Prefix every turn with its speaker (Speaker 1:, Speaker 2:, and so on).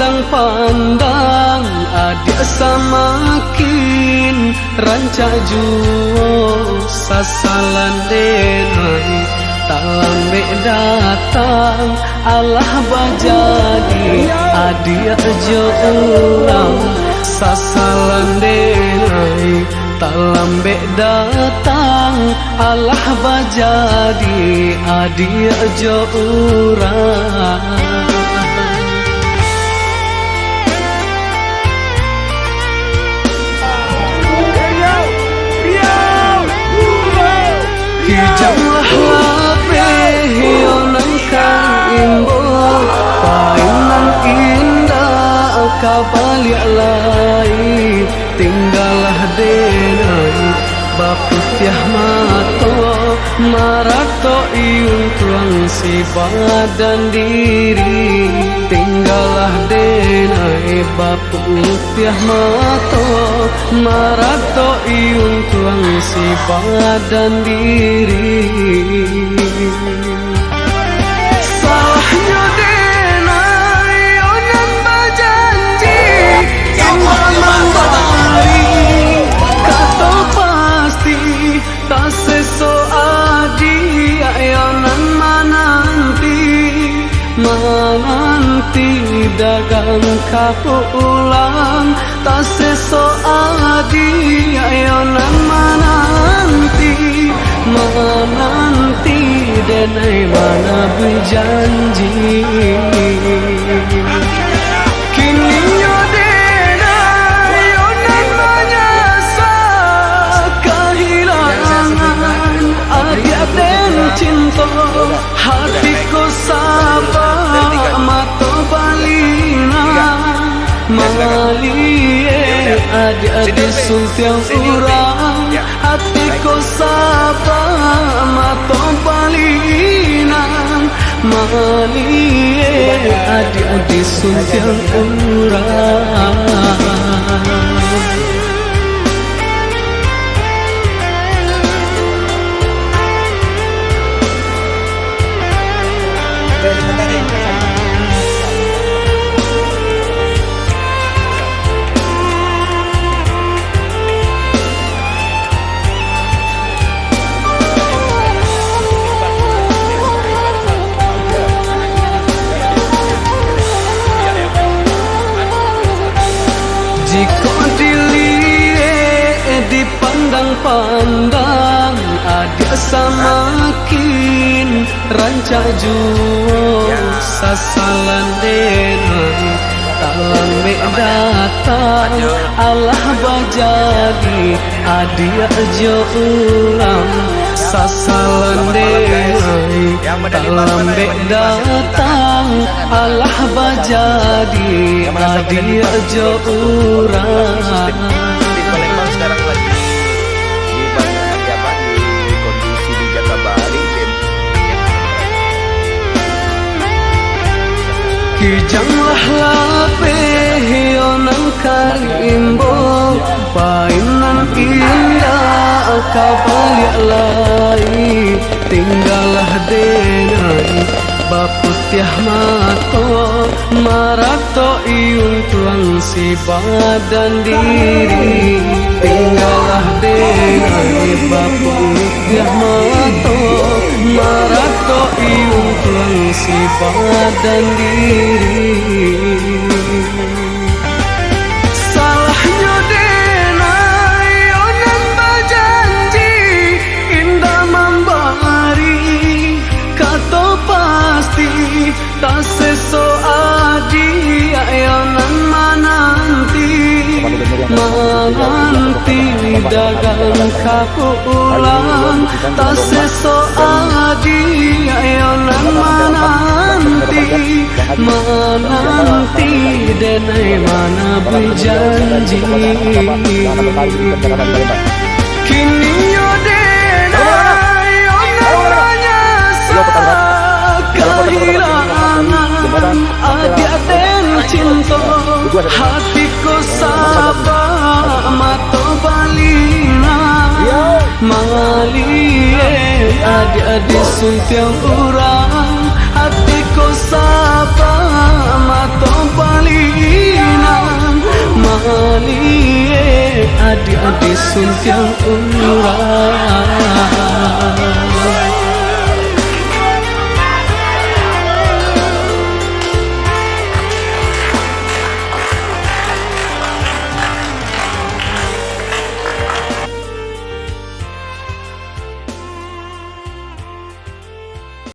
Speaker 1: pandang adik samakin rancak juo sasalan denai tak lambe datang Allah bajadi adik jo ulang sasalan denai tak lambe datang Allah bajadi adik jo urang. Kijanglah lapeh yonan kang imbo painan indah kabaliak lai tinggalah denai baputiah mato marato iung tuang si badan diri tinggalah denai baputiah mato marato iung tuang si badan diri. Salahnya denai onan bajanji imam bari kato pasti tak seso adi ayonan menanti dagang kapulang tak seso adi ayonan menanti denai mana berjanji kini yo denai onan menyasa kehilangan adik dan cinta hatiku sabar mato balina malie adik-adik suntiang urang hatiku sabar mato balina malie adik-adik suntiang urang. Jika dilihat dipandang-pandang adik samakin rancak juo sasalan denai tak lambe datang Allah bajadi adik jo ulang sasalan denai tak lambe datang Allah bajadi adik jo urang.
Speaker 2: Di Palembang sekarang lagi di banyak di kondisi di Jakabaring.
Speaker 1: Kijanglah lapeh yonan kang imbo painan indah kabaliak lai tinggalah denai baputiah mato marato iung tuang si badan diri tinggalah denai baputiah mato marato iung tuang si badan diri. Salahnya denai onan bajanji indah membari kato pasti tak seso adi ayonan menanti dagang kapulang tak seso adi ayonan menanti denai mana berjanji kini yo denai onan menyasa kehilangan adik dan cinta hatiku sabar mato balina malie adik-adik suntiang urang hatiku sabar mato balina di suntiang urang.